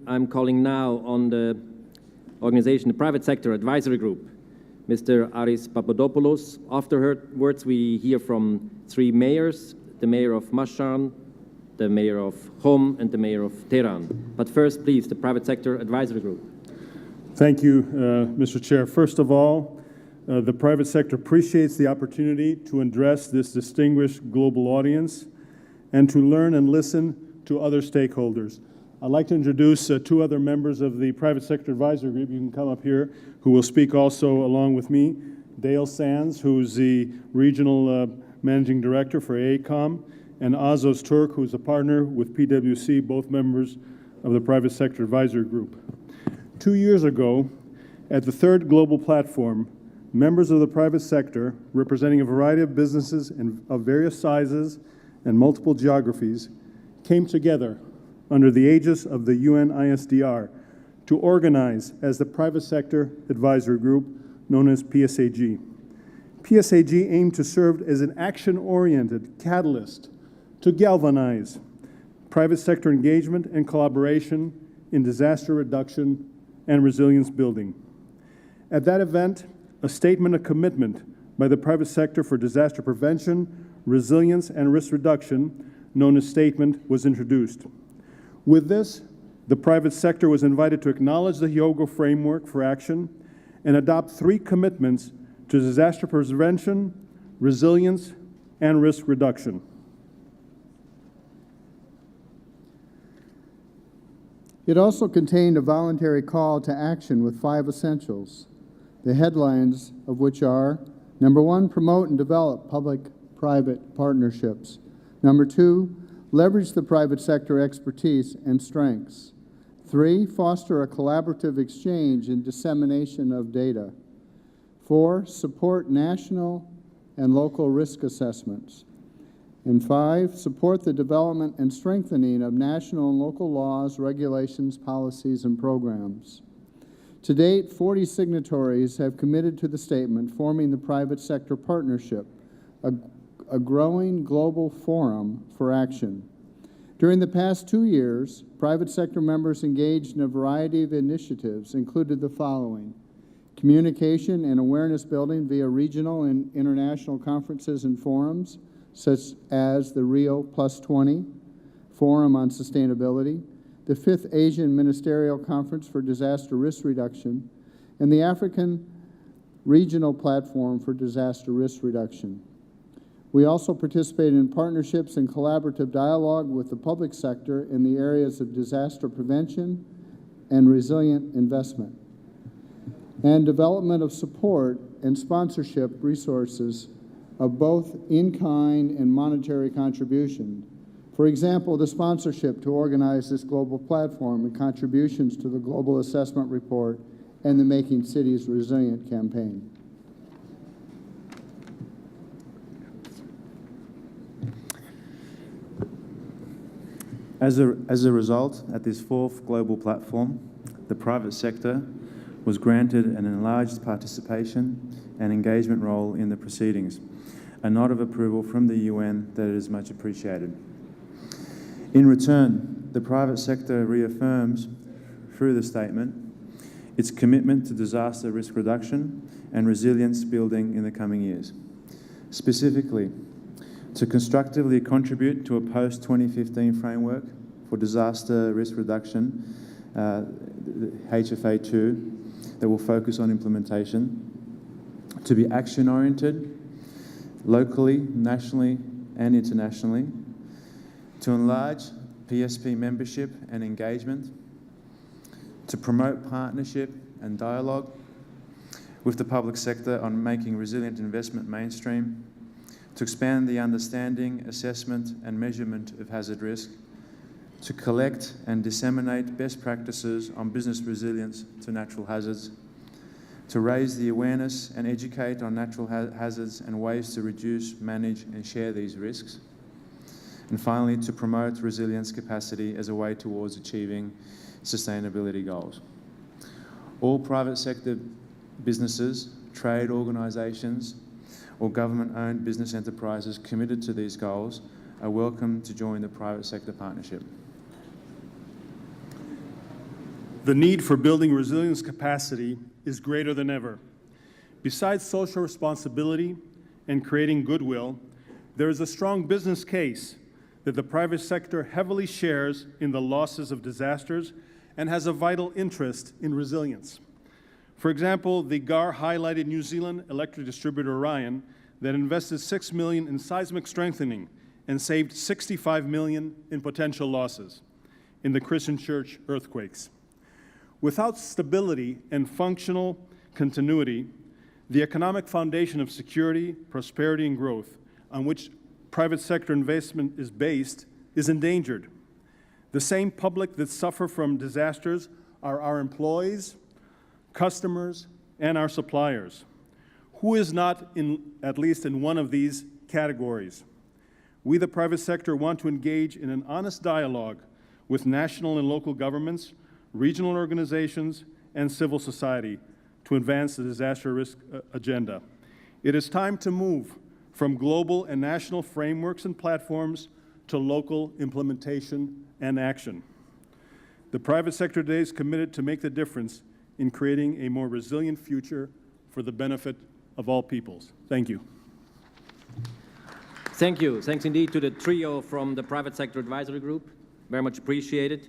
I'm calling now on the organization, the Private Sector Advisory Group, Mr. Aris Papadopoulos. Afterwards, we hear from three mayors, the mayor of Mashan, the mayor of Qom, and the mayor of Tehran. But first, please, the Private Sector Advisory Group. Thank you, Mr. Chair. First of all, the private sector appreciates the opportunity to address this distinguished global audience and to learn and listen to other stakeholders. I'd like to introduce two other members of the Private Sector Advisory Group. You can come up here, who will speak also along with me. Dale Sands, who's the Regional Managing Director for AECOM, and Azos Turk, who's a partner with PwC, both members of the Private Sector Advisory Group. 2 years ago, at the third global platform, members of the private sector, representing a variety of businesses of various sizes and multiple geographies, came together under the aegis of the UN ISDR to organize as the Private Sector Advisory Group, known as PSAG. PSAG aimed to serve as an action-oriented catalyst to galvanize private sector engagement and collaboration in disaster reduction and resilience building. At that event, a statement of commitment by the private sector for disaster prevention, resilience, and risk reduction, known as Statement, was introduced. With this, the private sector was invited to acknowledge the Hyogo framework for action and adopt 3 commitments to disaster prevention, resilience, and risk reduction. It also contained a voluntary call to action with 5 essentials, the headlines of which are, number 1, promote and develop public-private partnerships. Number 2, leverage the private sector expertise and strengths. 3, foster a collaborative exchange and dissemination of data. 4, support national and local risk assessments. And 5, support the development and strengthening of national and local laws, regulations, policies, and programs. To date, 40 signatories have committed to the statement, forming the Private Sector Partnership, a growing global forum for action. During the past 2 years, private sector members engaged in a variety of initiatives, included the following: communication and awareness building via regional and international conferences and forums, such as the Rio +20 Forum on Sustainability, the 5th Asian Ministerial Conference for Disaster Risk Reduction, and the African Regional Platform for Disaster Risk Reduction. We also participated in partnerships and collaborative dialogue with the public sector in the areas of disaster prevention and resilient investment, and development of support and sponsorship resources of both in-kind and monetary contribution. For example, the sponsorship to organize this global platform and contributions to the Global Assessment Report and the Making Cities Resilient campaign. As a result, at this 4th global platform, the private sector was granted an enlarged participation and engagement role in the proceedings, a nod of approval from the UN that is much appreciated. In return, the private sector reaffirms, through the statement, its commitment to disaster risk reduction and resilience building in the coming years. Specifically, to constructively contribute to a post-2015 framework for disaster risk reduction, HFA2, that will focus on implementation, to be action-oriented, locally, nationally, and internationally, to enlarge PSP membership and engagement, to promote partnership and dialogue with the public sector on making resilient investment mainstream, to expand the understanding, assessment, and measurement of hazard risk, to collect and disseminate best practices on business resilience to natural hazards, to raise the awareness and educate on natural hazards and ways to reduce, manage, and share these risks. And finally, to promote resilience capacity as a way towards achieving sustainability goals. All private sector businesses, trade organisations, or government-owned business enterprises committed to these goals are welcome to join the private sector partnership. The need for building resilience capacity is greater than ever. Besides social responsibility and creating goodwill, there is a strong business case that the private sector heavily shares in the losses of disasters and has a vital interest in resilience. For example, the GAR highlighted New Zealand electric distributor Orion that invested $6 million in seismic strengthening and saved $65 million in potential losses in the Christchurch earthquakes. Without stability and functional continuity, the economic foundation of security, prosperity, and growth on which private sector investment is based is endangered. The same public that suffer from disasters are our employees, customers, and our suppliers. Who is not at least in one of these categories? We, the private sector, want to engage in an honest dialogue with national and local governments, regional organizations, and civil society to advance the disaster risk agenda. It is time to move from global and national frameworks and platforms to local implementation and action. The private sector today is committed to make the difference in creating a more resilient future for the benefit of all peoples. Thank you. Thank you. Thanks indeed to the trio from the Private Sector Advisory Group. Very much appreciated.